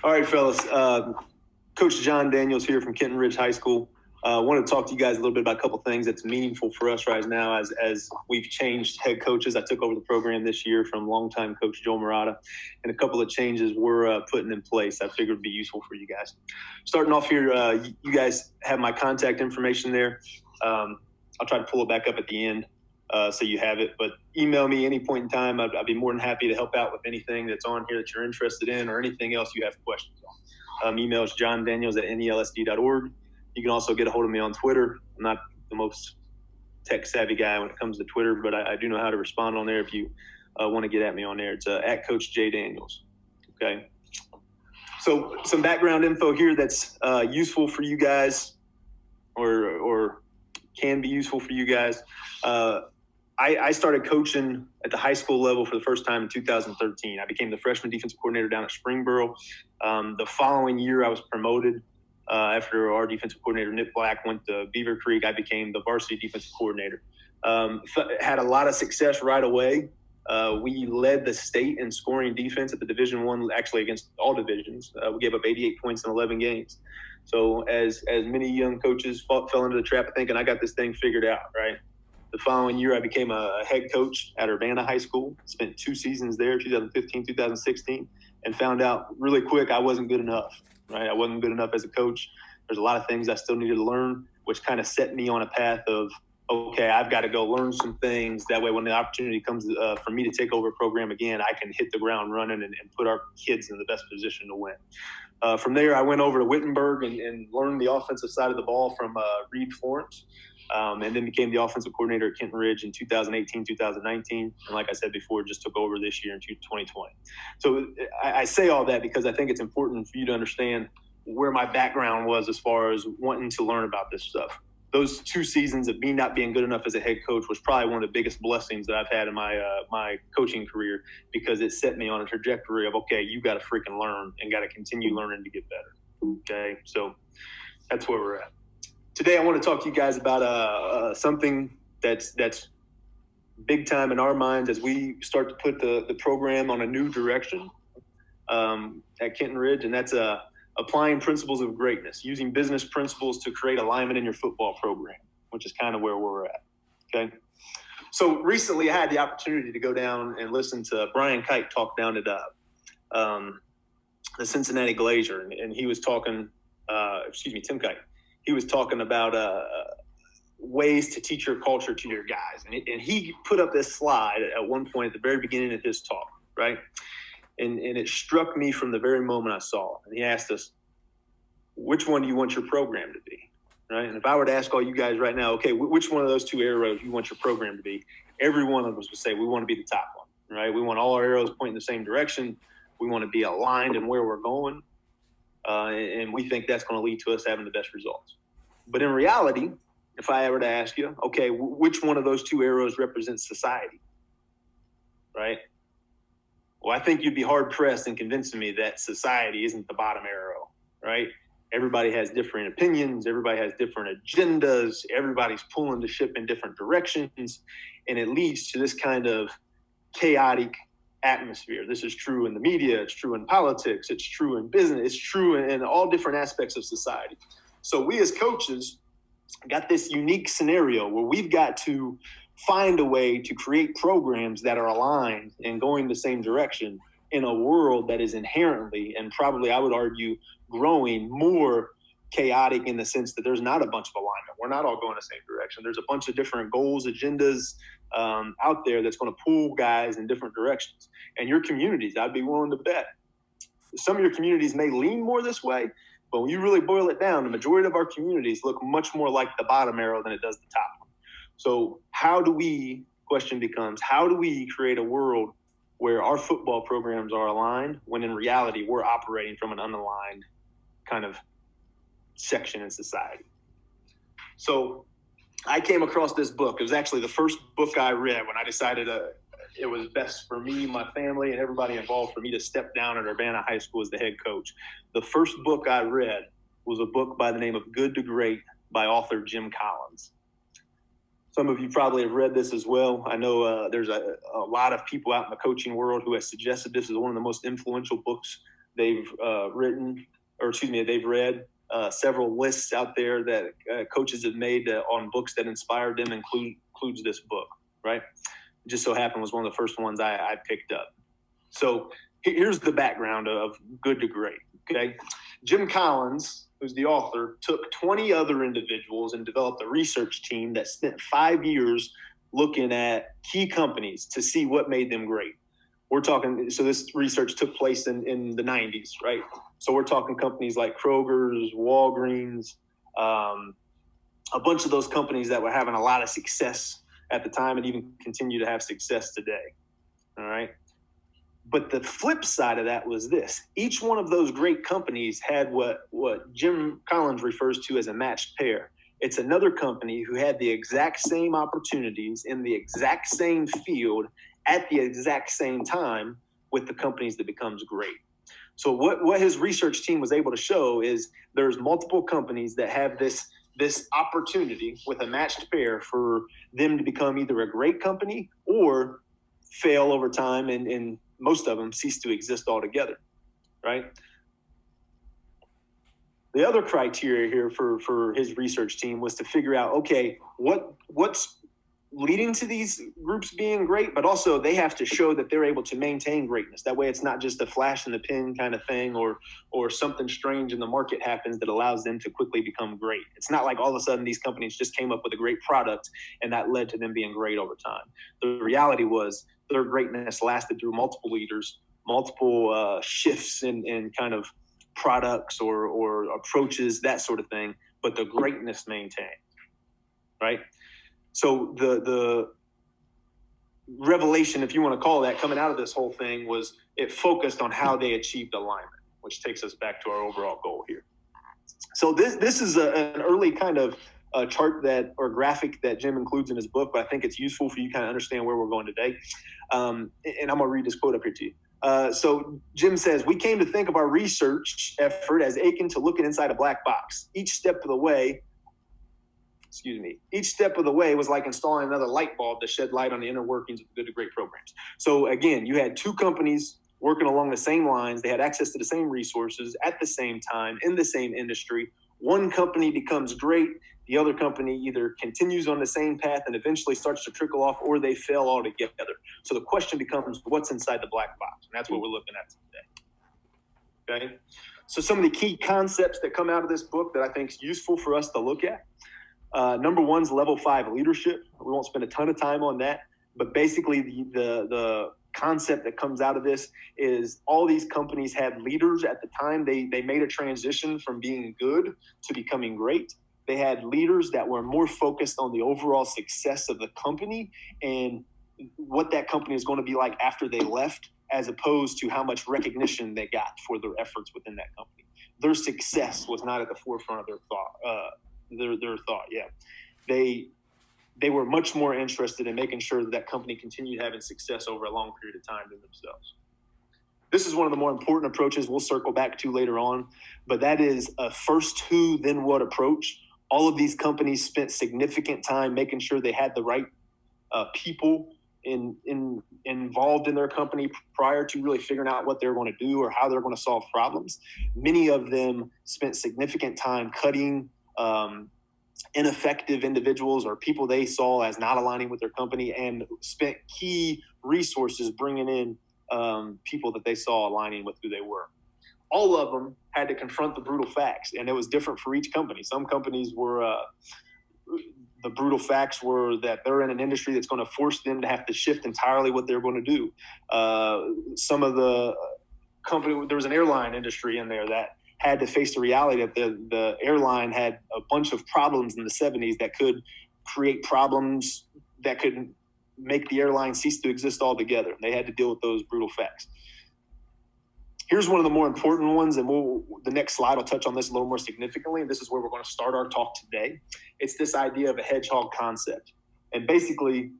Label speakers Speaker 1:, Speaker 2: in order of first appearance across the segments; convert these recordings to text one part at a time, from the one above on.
Speaker 1: All right, fellas. Coach Jon Daniels here from Kenton Ridge High School. I want to talk to you guys a little bit about a couple things that's meaningful for us right now as we've changed head coaches. I took over the program this year from longtime coach Joe Murata, and a couple of changes we're putting in place I figured would be useful for you guys. Starting off here, you guys have my contact information there. I'll try to pull it back up at the end so you have it. But email me any point in time. I'd be more than happy to help out with anything that's on here that you're interested in or anything else you have questions on. Email is jondaniels@nelsd.org. You can also get a hold of me on Twitter. I'm not the most tech-savvy guy when it comes to Twitter, but I do know how to respond on there if you want to get at me on there. It's at Coach J. Daniels. Okay. So some background info here that's useful for you guys or can be useful for you guys. I started coaching at the high school level for the first time in 2013. I became the freshman defensive coordinator down at Springfield. The following year, I was promoted. After our defensive coordinator, Nick Black, went to Beaver Creek, I became the varsity defensive coordinator. Had a lot of success right away. We led the state in scoring defense at the Division I, actually against all divisions. We gave up 88 points in 11 games. So as many young coaches fell into the trap of thinking, I got this thing figured out, right? The following year, I became a head coach at Urbana High School, spent 2 seasons there, 2015, 2016, and found out really quick I wasn't good enough, right? I wasn't good enough as a coach. There's a lot of things I still needed to learn, which kind of set me on a path of, okay, I've got to go learn some things. That way when the opportunity comes for me to take over a program again, I can hit the ground running and put our kids in the best position to win. From there, I went over to Wittenberg and learned the offensive side of the ball from Reed Florence. And then became the offensive coordinator at Kenton Ridge in 2018, 2019. And like I said before, just took over this year in 2020. So I say all that because I think it's important for you to understand where my background was as far as wanting to learn about this stuff. Those 2 seasons of me not being good enough as a head coach was probably one of the biggest blessings that I've had in my coaching career, because it set me on a trajectory of, okay, you got to freaking learn and got to continue learning to get better. Okay, so that's where we're at. Today, I want to talk to you guys about something that's big time in our minds as we start to put the program on a new direction at Kenton Ridge, and that's applying principles of greatness, using business principles to create alignment in your football program, which is kind of where we're at. Okay. So recently, I had the opportunity to go down and listen to Brian Kite talk down at the Cincinnati Glazier, and he was talking. Tim Kite. He was talking about ways to teach your culture to your guys. And he put up this slide at one point at the very beginning of his talk, right? And it struck me from the very moment I saw it. And he asked us, which one do you want your program to be, right? And if I were to ask all you guys right now, okay, which one of those 2 arrows you want your program to be, every one of us would say we want to be the top one, right? We want all our arrows pointing the same direction. We want to be aligned in where we're going. And we think that's going to lead to us having the best results. But in reality, if I were to ask you, okay, which one of those 2 arrows represents society, right? Well, I think you'd be hard-pressed in convincing me that society isn't the bottom arrow, right? Everybody has different opinions. Everybody has different agendas. Everybody's pulling the ship in different directions, and it leads to this kind of chaotic atmosphere. This is true in the media. It's true in politics. It's true in business. It's true in all different aspects of society. So we as coaches got this unique scenario where we've got to find a way to create programs that are aligned and going the same direction in a world that is inherently, and probably I would argue, growing more chaotic in the sense that there's not a bunch of alignment. We're not all going the same direction. There's a bunch of different goals, agendas out there that's going to pull guys in different directions. And your communities, I'd be willing to bet, some of your communities may lean more this way, but when you really boil it down, the majority of our communities look much more like the bottom arrow than it does the top one. So question becomes, how do we create a world where our football programs are aligned when in reality we're operating from an unaligned kind of section in society? So I came across this book. It was actually the first book I read when I decided it was best for me, my family, and everybody involved for me to step down at Urbana High School as the head coach. The first book I read was a book by the name of Good to Great by author Jim Collins. Some of you probably have read this as well. I know there's a lot of people out in the coaching world who have suggested this is one of the most influential books They've they've read several lists out there that coaches have made on books that inspired them, includes this book, right? It just so happened was one of the first ones I picked up. So here's the background of Good to Great, okay? Jim Collins, who's the author, took 20 other individuals and developed a research team that spent 5 years looking at key companies to see what made them great. We're talking, so this research took place in the 90s, right? So we're talking companies like Kroger's, Walgreens, a bunch of those companies that were having a lot of success at the time and even continue to have success today, all right? But the flip side of that was this. Each one of those great companies had what Jim Collins refers to as a matched pair. It's another company who had the exact same opportunities in the exact same field at the exact same time with the companies that becomes great. So what his research team was able to show is there's multiple companies that have this opportunity with a matched pair for them to become either a great company or fail over time, and most of them cease to exist altogether, right? The other criteria here for his research team was to figure out, okay, what's leading to these groups being great, but also they have to show that they're able to maintain greatness. That way it's not just a flash in the pan kind of thing or something strange in the market happens that allows them to quickly become great. It's not like all of a sudden these companies just came up with a great product and that led to them being great over time. The reality was their greatness lasted through multiple leaders, multiple shifts in kind of products or approaches, that sort of thing, but the greatness maintained, right? So the revelation, if you want to call that, coming out of this whole thing was it focused on how they achieved alignment, which takes us back to our overall goal here. So this is an early kind of chart or graphic that Jim includes in his book, but I think it's useful for you to kind of understand where we're going today. And I'm going to read this quote up here to you. So Jim says, "We came to think of our research effort as akin to looking inside a black box. Each step of the way was like installing another light bulb to shed light on the inner workings of the Good to Great programs." So again, you had two companies working along the same lines. They had access to the same resources at the same time in the same industry. One company becomes great. The other company either continues on the same path and eventually starts to trickle off, or they fail altogether. So the question becomes, what's inside the black box? And that's what we're looking at today. Okay. So some of the key concepts that come out of this book that I think is useful for us to look at. Number one is level 5 leadership. We won't spend a ton of time on that, but basically the concept that comes out of this is all these companies had leaders at the time. They made a transition from being good to becoming great. They had leaders that were more focused on the overall success of the company and what that company is going to be like after they left, as opposed to how much recognition they got for their efforts within that company. Their success was not at the forefront of their thought. They were much more interested in making sure that company continued having success over a long period of time than themselves. This is one of the more important approaches we'll circle back to later on, but that is a first who, then what approach. All of these companies spent significant time making sure they had the right people involved in their company prior to really figuring out what they're going to do or how they're going to solve problems. Many of them spent significant time cutting ineffective individuals or people they saw as not aligning with their company, and spent key resources bringing in people that they saw aligning with who they were. All of them had to confront the brutal facts, and it was different for each company. Some companies were the brutal facts were that they're in an industry that's going to force them to have to shift entirely what they're going to do. Some of the company, there was an airline industry in there that had to face the reality that the airline had a bunch of problems in the 70s that could create problems that could make the airline cease to exist altogether. They had to deal with those brutal facts. Here's one of the more important ones, and the next slide will touch on this a little more significantly, and this is where we're going to start our talk today. It's this idea of a hedgehog concept. And basically,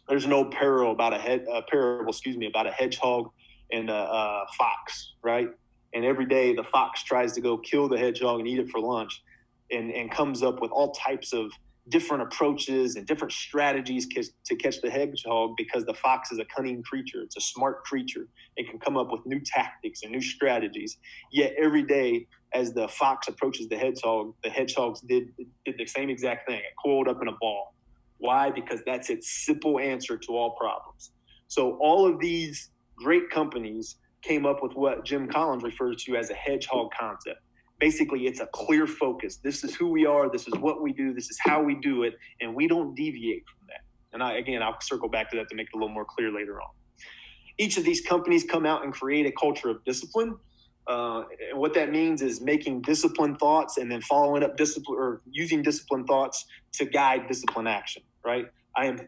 Speaker 1: there's no parable about a hedgehog and a fox, right? And every day the fox tries to go kill the hedgehog and eat it for lunch and comes up with all types of different approaches and different strategies to catch the hedgehog, because the fox is a cunning creature. It's a smart creature. It can come up with new tactics and new strategies. Yet every day as the fox approaches the hedgehogs did the same exact thing. It coiled up in a ball. Why? Because that's its simple answer to all problems. So all of these great companies came up with what Jim Collins refers to as a hedgehog concept. Basically, it's a clear focus. This is who we are. This is what we do. This is how we do it. And we don't deviate from that. And I'll circle back to that to make it a little more clear later on. Each of these companies come out and create a culture of discipline. And what that means is making disciplined thoughts and then following up discipline, or using disciplined thoughts to guide disciplined action, right? I am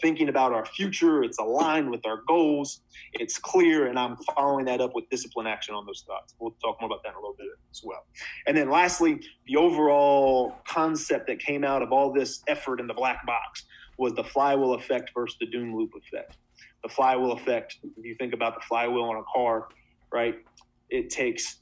Speaker 1: thinking about our future. It's aligned with our goals. It's clear, and I'm following that up with disciplined action on those thoughts. We'll talk more about that in a little bit as well. And then lastly, the overall concept that came out of all this effort in the black box was the flywheel effect versus the doom loop effect. The flywheel effect, if you think about the flywheel on a car, right, it takes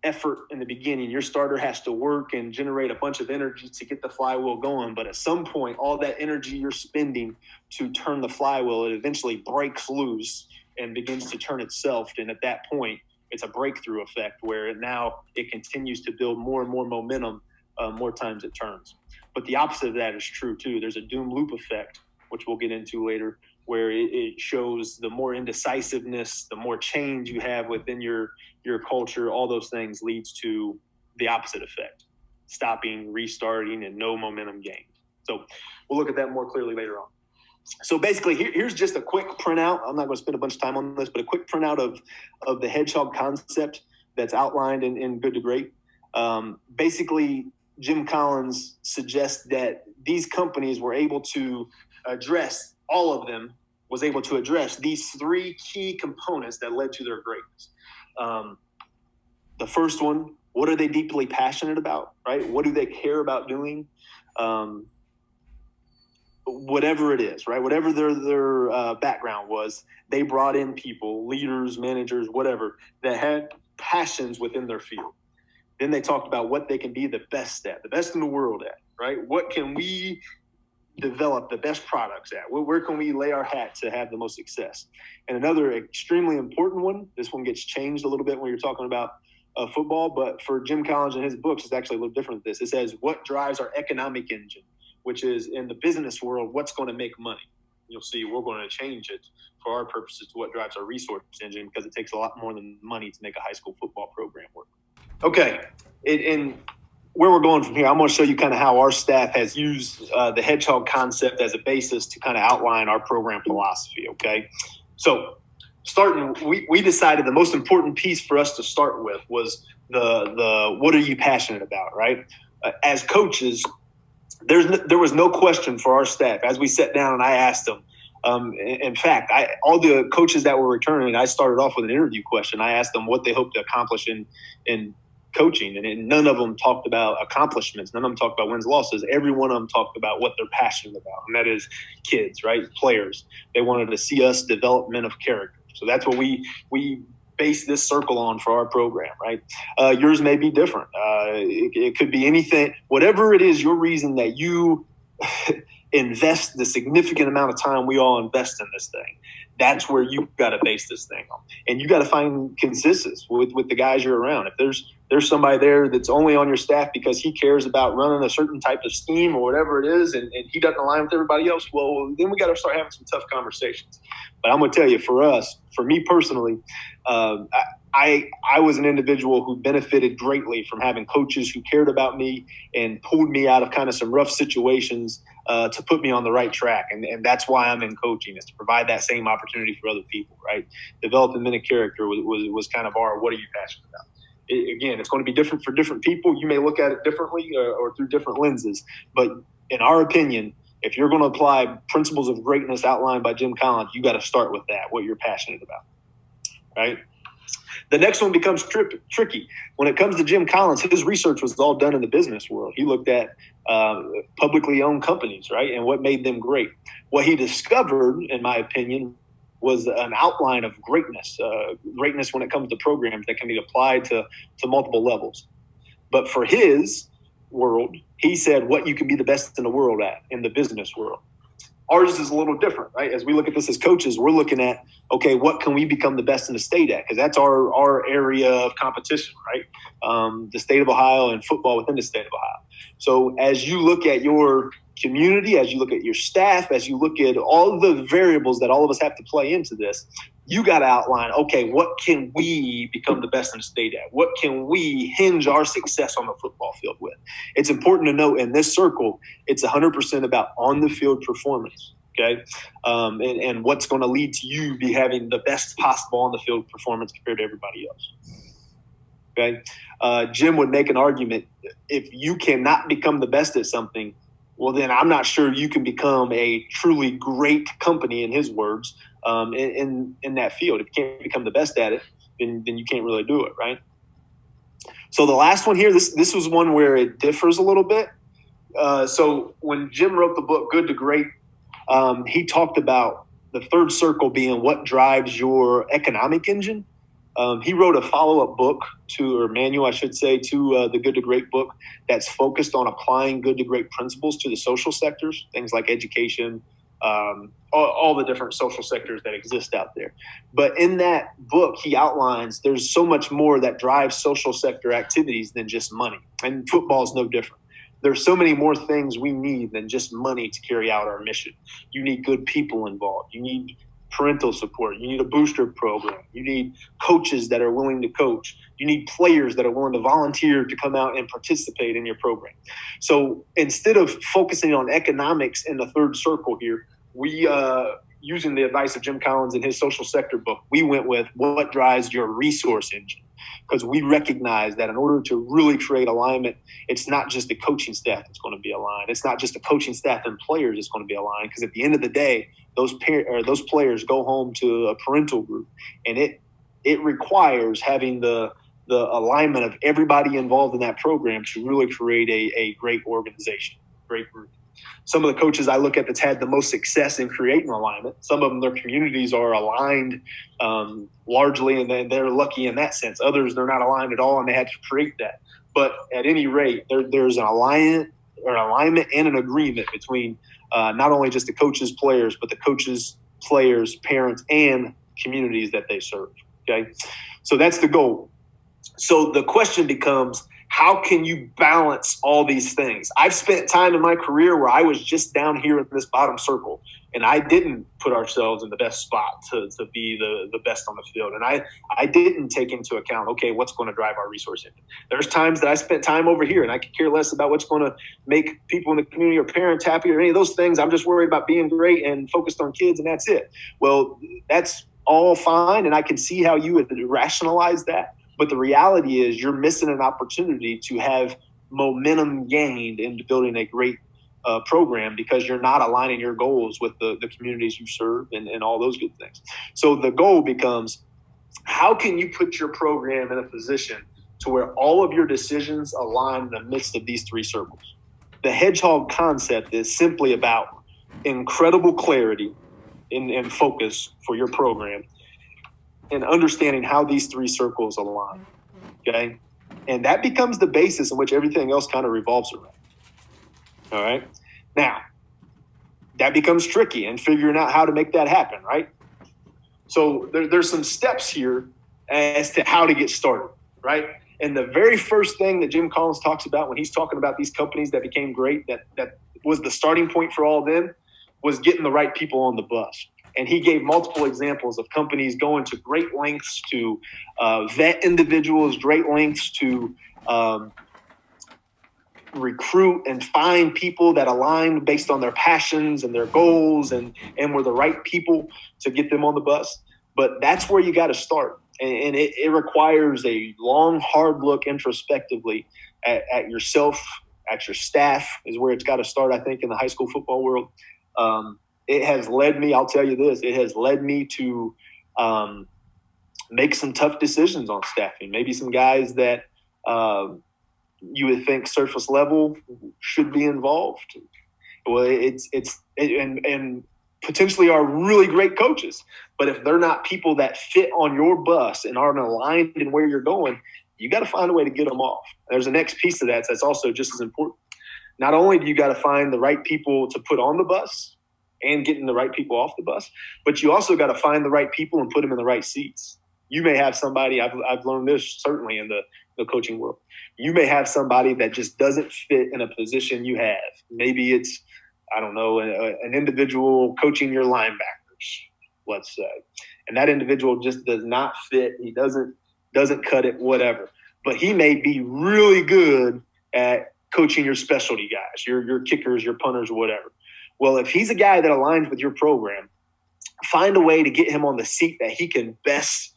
Speaker 1: effort in the beginning. Your starter has to work and generate a bunch of energy to get the flywheel going. But at some point, all that energy you're spending to turn the flywheel, it eventually breaks loose and begins to turn itself. And at that point, it's a breakthrough effect where now it continues to build more and more momentum more times it turns. But the opposite of that is true too. There's a doom loop effect, which we'll get into later, where it shows the more indecisiveness, the more change you have within your culture, all those things leads to the opposite effect, stopping, restarting, and no momentum gained. So we'll look at that more clearly later on. So basically, here's just a quick printout. I'm not going to spend a bunch of time on this, but a quick printout of the hedgehog concept that's outlined in Good to Great. Basically, Jim Collins suggests that these companies were able to address, all of them was able to address these three key components that led to their greatness. The first one, what are they deeply passionate about, right? What do they care about doing? Whatever it is, right? Whatever their background was, they brought in people, leaders, managers, whatever, that had passions within their field. Then they talked about what they can be the best at, the best in the world at, right? What can we develop the best products at? Where can we lay our hat to have the most success? And another extremely important one, this one gets changed a little bit when you're talking about football, but for Jim Collins and his books, it's actually a little different than this. It says, what drives our economic engine, which is in the business world, what's going to make money? You'll see we're going to change it for our purposes to what drives our resource engine, because it takes a lot more than money to make a high school football program work. Okay, and where we're going from here, I'm going to show you kind of how our staff has used the hedgehog concept as a basis to kind of outline our program philosophy, okay? So starting, we decided the most important piece for us to start with was the what are you passionate about, right? As coaches, there was no question for our staff. As we sat down and I asked them, in fact, all the coaches that were returning, I started off with an interview question. I asked them what they hope to accomplish in coaching, and none of them talked about accomplishments. None of them talked about wins, losses. Every one of them talked about what they're passionate about, and that is kids, right? Players. They wanted to see us development of character. So that's what we base this circle on for our program, right? Yours may be different. It could be anything, whatever it is, your reason that you invest the significant amount of time we all invest in this thing. That's where you got to base this thing on. And you got to find consistency with the guys you're around. If there's somebody there that's only on your staff because he cares about running a certain type of scheme or whatever it is, and he doesn't align with everybody else, well, then we got to start having some tough conversations. But I'm going to tell you, for me personally, I was an individual who benefited greatly from having coaches who cared about me and pulled me out of kind of some rough situations to put me on the right track. And that's why I'm in coaching, is to provide that same opportunity for other people, right? Developing men of character was kind of our what are you passionate about? Again, it's going to be different for different people. You may look at it differently or through different lenses. But in our opinion, if you're going to apply principles of greatness outlined by Jim Collins, you got to start with that, what you're passionate about, right? The next one becomes tricky. When it comes to Jim Collins, his research was all done in the business world. He looked at publicly owned companies, right, and what made them great. What he discovered, in my opinion, was an outline of greatness when it comes to programs that can be applied to multiple levels. But for his, world, he said what you can be the best in the world at, in the business world. Ours is a little different, right? As we look at this as coaches, we're looking at, okay, what can we become the best in the state at? Because that's our area of competition, right? The state of Ohio and football within the state of Ohio. So as you look at your community, as you look at your staff, as you look at all the variables that all of us have to play into this, you got to outline, okay, what can we become the best in the state at? What can we hinge our success on the football field with? It's important to note in this circle, it's 100% about on-the-field performance, okay? And what's going to lead to you be having the best possible on-the-field performance compared to everybody else, okay? Jim would make an argument, if you cannot become the best at something, well, then I'm not sure you can become a truly great company, in his words, in that field. If you can't become the best at it, then you can't really do it, right? So the last one here, this was one where it differs a little bit. So when Jim wrote the book, Good to Great, he talked about the third circle being what drives your economic engine. He wrote a follow-up book or manual, I should say, to the Good to Great book that's focused on applying Good to Great principles to the social sectors, things like education, all the different social sectors that exist out there. But in that book, he outlines there's so much more that drives social sector activities than just money. And football is no different. There's so many more things we need than just money to carry out our mission. You need good people involved. You need parental support. You need a booster program. You need coaches that are willing to coach. You need players that are willing to volunteer to come out and participate in your program. So instead of focusing on economics in the third circle here, we, using the advice of Jim Collins in his social sector book, we went with what drives your resource engine. Because we recognize that in order to really create alignment, it's not just the coaching staff that's going to be aligned. It's not just the coaching staff and players that's going to be aligned. Because at the end of the day, those players go home to a parental group, and it requires having the alignment of everybody involved in that program to really create a great organization, great group. Some of the coaches I look at that's had the most success in creating alignment, some of them, their communities are aligned largely, and they're lucky in that sense. Others, they're not aligned at all, and they had to create that. But at any rate, there's an alignment and an agreement between not only just the coaches, players, but the coaches, players, parents, and communities that they serve, okay? So that's the goal. So the question becomes, how can you balance all these things? I've spent time in my career where I was just down here in this bottom circle, and I didn't put ourselves in the best spot to be the best on the field. And I didn't take into account, okay, what's going to drive our resource engine. There's times that I spent time over here, and I could care less about what's going to make people in the community or parents happy or any of those things. I'm just worried about being great and focused on kids, and that's it. Well, that's all fine, and I can see how you would rationalize that. But the reality is you're missing an opportunity to have momentum gained into building a great program because you're not aligning your goals with the communities you serve and all those good things. So the goal becomes, how can you put your program in a position to where all of your decisions align in the midst of these three circles? The Hedgehog Concept is simply about incredible clarity and focus for your program, and understanding how these three circles align, okay? And that becomes the basis in which everything else kind of revolves around, all right? Now, that becomes tricky in figuring out how to make that happen, right? So there's some steps here as to how to get started, right? And the very first thing that Jim Collins talks about when he's talking about these companies that became great, that was the starting point for all of them, was getting the right people on the bus. And he gave multiple examples of companies going to great lengths to vet individuals, great lengths to recruit and find people that aligned based on their passions and their goals and were the right people to get them on the bus. But that's where you got to start. And it requires a long, hard look introspectively at yourself, at your staff is where it's got to start, I think, in the high school football world. It has led me, I'll tell you this, it has led me to make some tough decisions on staffing. Maybe some guys that you would think surface level should be involved. Well, and potentially are really great coaches. But if they're not people that fit on your bus and aren't aligned in where you're going, you got to find a way to get them off. There's a next piece to that that's also just as important. Not only do you got to find the right people to put on the bus and getting the right people off the bus, but you also got to find the right people and put them in the right seats. You may have somebody, I've learned this certainly in the coaching world. You may have somebody that just doesn't fit in a position you have. Maybe it's, I don't know, an individual coaching your linebackers, let's say. And that individual just does not fit. He doesn't cut it, whatever. But he may be really good at coaching your specialty guys, your kickers, your punters, whatever. Well, if he's a guy that aligns with your program, find a way to get him on the seat that he can best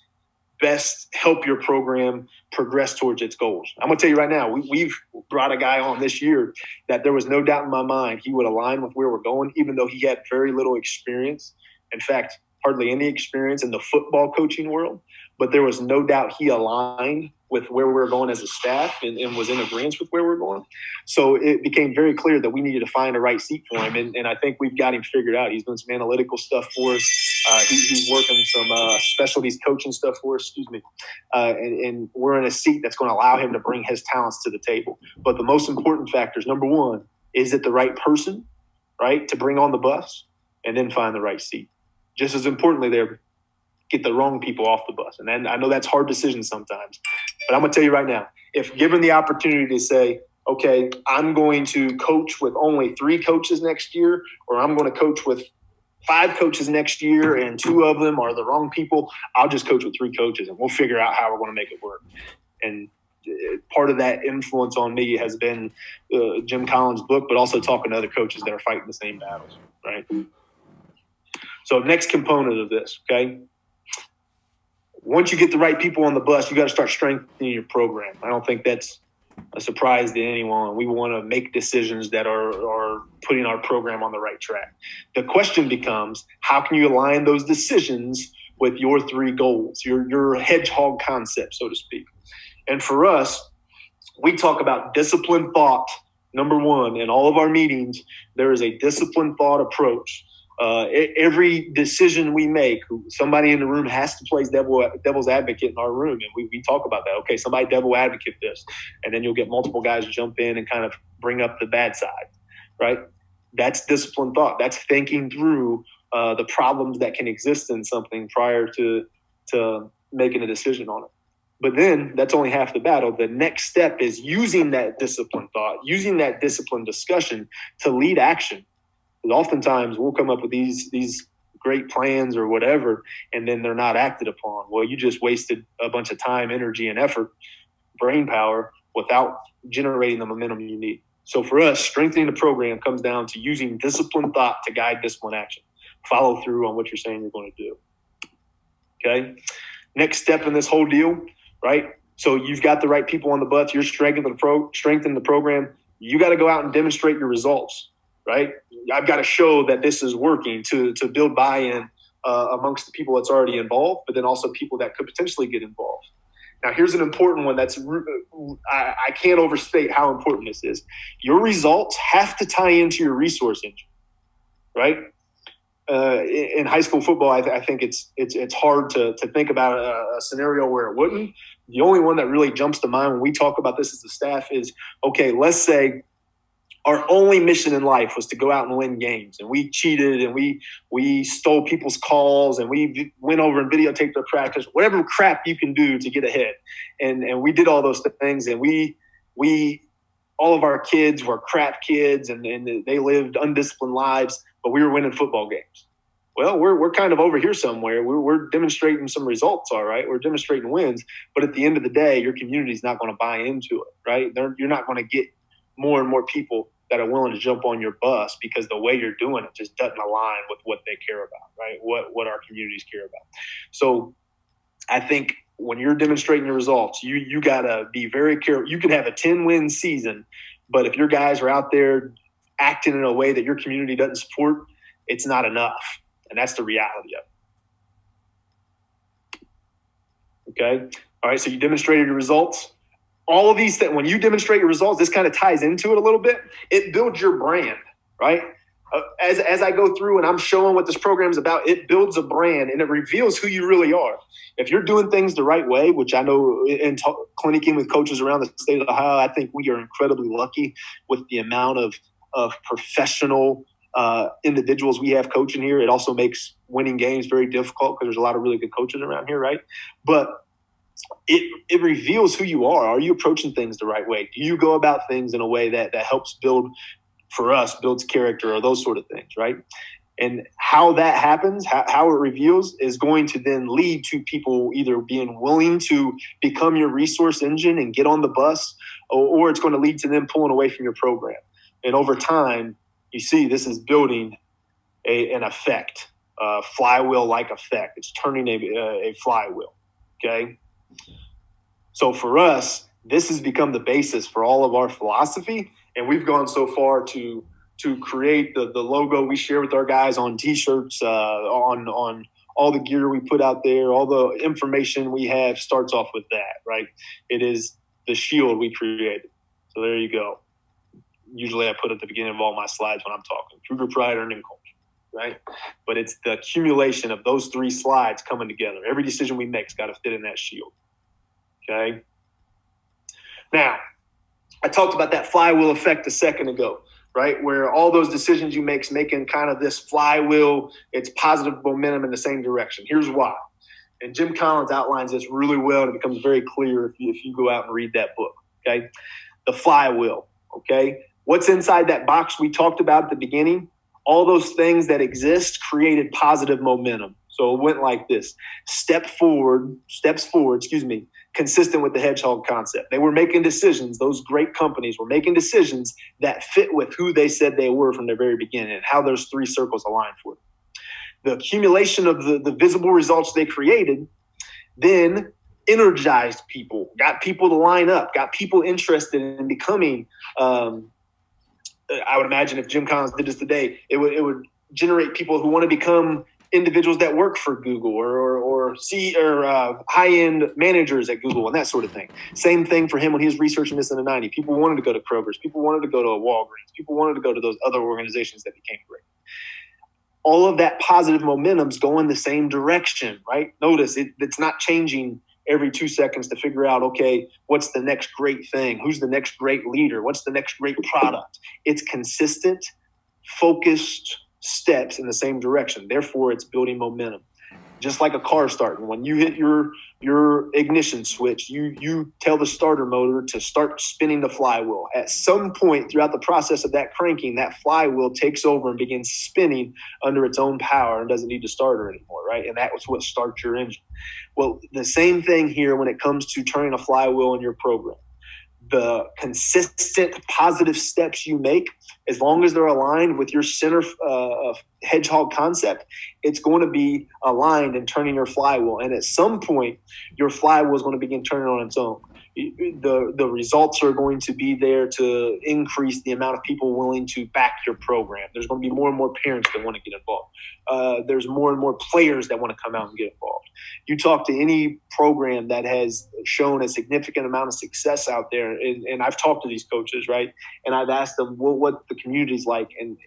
Speaker 1: help your program progress towards its goals. I'm going to tell you right now, we've brought a guy on this year that there was no doubt in my mind he would align with where we're going, even though he had very little experience. In fact, hardly any experience in the football coaching world. But there was no doubt he aligned with where we're going as a staff and was in agreement with where we're going. So it became very clear that we needed to find a right seat for him. And I think we've got him figured out. He's doing some analytical stuff for us. He's working some specialties coaching stuff for us, and we're in a seat that's going to allow him to bring his talents to the table. But the most important factors, number one, is it the right person, right, to bring on the bus, and then find the right seat. Just as importantly there, get the wrong people off the bus. And then I know that's hard decisions sometimes, but I'm going to tell you right now, if given the opportunity to say, okay, I'm going to coach with only 3 coaches next year, or I'm going to coach with 5 coaches next year and 2 of them are the wrong people, I'll just coach with 3 coaches and we'll figure out how we're going to make it work. And part of that influence on me has been Jim Collins' book, but also talking to other coaches that are fighting the same battles, right? So next component of this, okay? Once you get the right people on the bus, you got to start strengthening your program. I don't think that's a surprise to anyone. We want to make decisions that are putting our program on the right track. The question becomes, how can you align those decisions with your 3 goals, your hedgehog concept, so to speak? And for us, we talk about disciplined thought, number 1. In all of our meetings, there is a disciplined thought approach. Every decision we make, somebody in the room has to play devil's advocate in our room. And we talk about that. Okay, somebody devil advocate this. And then you'll get multiple guys jump in and kind of bring up the bad side, right? That's disciplined thought. That's thinking through the problems that can exist in something prior to making a decision on it. But then that's only half the battle. The next step is using that disciplined thought, using that disciplined discussion to lead action. Oftentimes we'll come up with these great plans or whatever, and then they're not acted upon. Well, you just wasted a bunch of time, energy, and effort, brain power, without generating the momentum you need. So for us, strengthening the program comes down to using disciplined thought to guide disciplined action. Follow through on what you're saying you're going to do. Okay? Next step in this whole deal, right? So you've got the right people on the bus. You're strengthening the program. You got to go out and demonstrate your results. Right? I've got to show that this is working to build buy-in amongst the people that's already involved, but then also people that could potentially get involved. Now, here's an important one that's I can't overstate how important this is. Your results have to tie into your resource engine, right? In high school football, I think it's hard to think about a scenario where it wouldn't. The only one that really jumps to mind when we talk about this as a staff is, okay, let's say our only mission in life was to go out and win games, and we cheated and we stole people's calls and we went over and videotaped their practice, whatever crap you can do to get ahead. And we did all those things, and we all of our kids were crap kids and they lived undisciplined lives, but we were winning football games. Well, we're kind of over here somewhere. We're demonstrating some results, all right? We're demonstrating wins, but at the end of the day, your community's not going to buy into it, right? You're not going to get more and more people that are willing to jump on your bus because the way you're doing it just doesn't align with what they care about, right? What our communities care about. So I think when you're demonstrating your results, you got to be very careful. You can have a 10-win season, but if your guys are out there acting in a way that your community doesn't support, it's not enough. And that's the reality of it. Okay? All right, so you demonstrated your results. All of these things, when you demonstrate your results, this kind of ties into it a little bit. It builds your brand, right? as I go through and I'm showing what this program is about, it builds a brand and it reveals who you really are. If you're doing things the right way, which I know in clinicking with coaches around the state of Ohio, I think we are incredibly lucky with the amount of professional individuals we have coaching here. It also makes winning games very difficult because there's a lot of really good coaches around here, right? But it reveals who you are. Are you approaching things the right way? Do you go about things in a way that helps builds character or those sort of things, right? And how that happens, how it reveals is going to then lead to people either being willing to become your resource engine and get on the bus, or it's going to lead to them pulling away from your program. And over time, you see this is building an effect, a flywheel-like effect. It's turning a flywheel, okay? So for us, this has become the basis for all of our philosophy, and we've gone so far to create the logo we share with our guys on T-shirts, on all the gear we put out there, all the information we have starts off with that, right? It is the shield we created. So there you go. Usually I put at the beginning of all my slides when I'm talking, Cougar Pride, Earning Culture, right? But it's the accumulation of those three slides coming together. Every decision we make's got to fit in that shield, okay? Now, I talked about that flywheel effect a second ago, right? Where all those decisions you make's making kind of this flywheel, it's positive momentum in the same direction. Here's why. And Jim Collins outlines this really well, and it becomes very clear if you go out and read that book, okay? The flywheel, okay? What's inside that box we talked about at the beginning? All those things that exist created positive momentum. So it went like this. Steps forward, consistent with the Hedgehog Concept. They were making decisions. Those great companies were making decisions that fit with who they said they were from the very beginning and how those three circles aligned for them. The accumulation of the visible results they created then energized people, got people to line up, got people interested in becoming I would imagine if Jim Collins did this today, it would generate people who want to become individuals that work for Google or high-end managers at Google and that sort of thing. Same thing for him when he was researching this in the 90s. People wanted to go to Kroger's. People wanted to go to a Walgreens. People wanted to go to those other organizations that became great. All of that positive momentum's going the same direction, right? Notice it's not changing every 2 seconds to figure out, okay, what's the next great thing? Who's the next great leader? What's the next great product? It's consistent, focused steps in the same direction. Therefore, it's building momentum. Just like a car starting. When you hit your ignition switch, you tell the starter motor to start spinning the flywheel. At some point throughout the process of that cranking, that flywheel takes over and begins spinning under its own power and doesn't need to starter anymore, right? And that's what starts your engine. Well, the same thing here when it comes to turning a flywheel in your program. The consistent positive steps you make, as long as they're aligned with your center Hedgehog Concept, it's going to be aligned in turning your flywheel. And at some point, your flywheel is going to begin turning on its own. The results are going to be there to increase the amount of people willing to back your program. There's going to be more and more parents that want to get involved. There's more and more players that want to come out and get involved. You talk to any program that has shown a significant amount of success out there, and I've talked to these coaches, right? And I've asked them what the community's like, and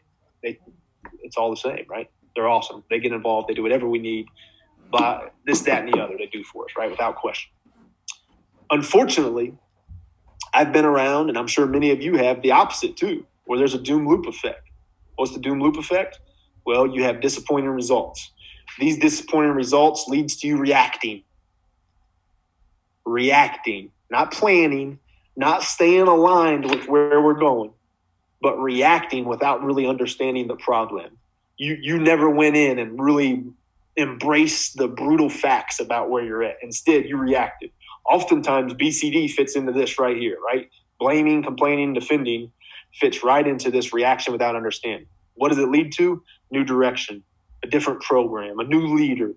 Speaker 1: it's all the same, right? They're awesome. They get involved. They do whatever we need. But this, that, and the other they do for us, right? Without question. Unfortunately, I've been around, and I'm sure many of you have, the opposite too, where there's a doom loop effect. What's the doom loop effect? Well, you have disappointing results. These disappointing results leads to you reacting, not planning, not staying aligned with where we're going, but reacting without really understanding the problem. You never went in and really embraced the brutal facts about where you're at. Instead, you reacted. Oftentimes, BCD fits into this right here, right? Blaming, complaining, defending fits right into this reaction without understanding. What does it lead to? New direction, a different program, a new leader,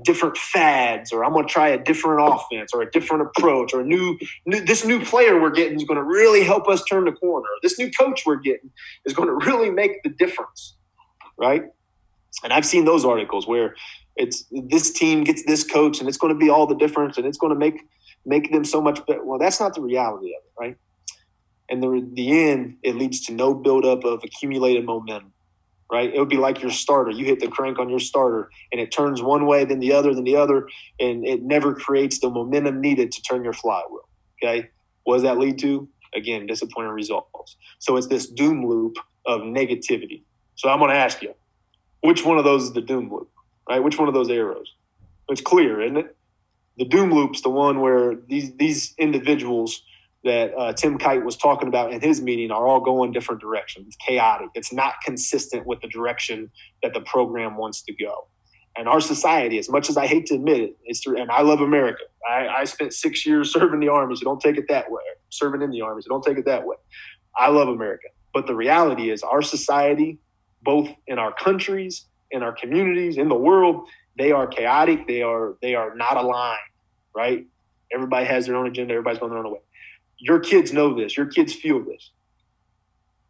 Speaker 1: different fads, or I'm going to try a different offense or a different approach, or this new player we're getting is going to really help us turn the corner. This new coach we're getting is going to really make the difference, right? And I've seen those articles where it's this team gets this coach and it's going to be all the difference and it's going to make them so much better. Well, that's not the reality of it, right? And the end, it leads to no buildup of accumulated momentum. right? It would be like your starter. You hit the crank on your starter, and it turns one way, then the other, and it never creates the momentum needed to turn your flywheel, okay? What does that lead to? Again, disappointing results. So it's this doom loop of negativity. So I'm going to ask you, which one of those is the doom loop, right? Which one of those arrows? It's clear, isn't it? The doom loop's the one where these individuals that Tim Kite was talking about in his meeting are all going different directions. It's chaotic. It's not consistent with the direction that the program wants to go. And our society, as much as I hate to admit it, and I love America. I spent 6 years serving the Army, so don't take it that way. Serving in the Army, so don't take it that way. I love America. But the reality is our society, both in our countries, in our communities, in the world, they are chaotic. They are not aligned, right? Everybody has their own agenda. Everybody's going their own way. Your kids know this. Your kids feel this.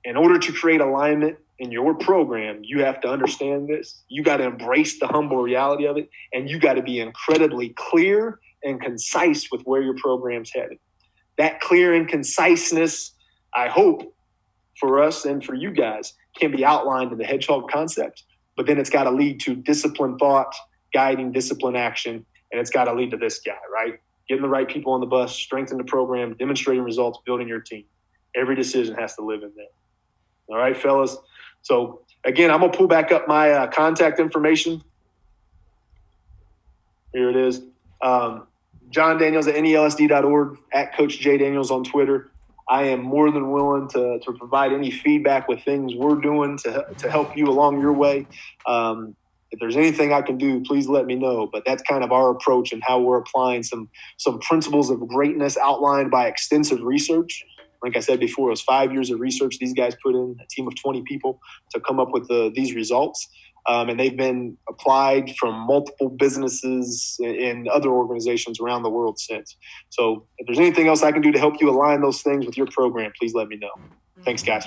Speaker 1: In order to create alignment in your program, you have to understand this. You got to embrace the humble reality of it, and you got to be incredibly clear and concise with where your program's headed. That clear and conciseness, I hope, for us and for you guys, can be outlined in the Hedgehog Concept, but then it's got to lead to disciplined thought, guiding disciplined action, and it's got to lead to this guy, right? Getting the right people on the bus, strengthen the program, demonstrating results, building your team. Every decision has to live in there. All right, fellas. So, again, I'm going to pull back up my contact information. Here it is. Jon Daniels at NELSD.org, at Coach J Daniels on Twitter. I am more than willing to provide any feedback with things we're doing to help you along your way. If there's anything I can do, please let me know. But that's kind of our approach and how we're applying some principles of greatness outlined by extensive research. Like I said before, it was 5 years of research these guys put in, a team of 20 people, to come up with these results. And they've been applied from multiple businesses and other organizations around the world since. So if there's anything else I can do to help you align those things with your program, please let me know. Thanks, guys.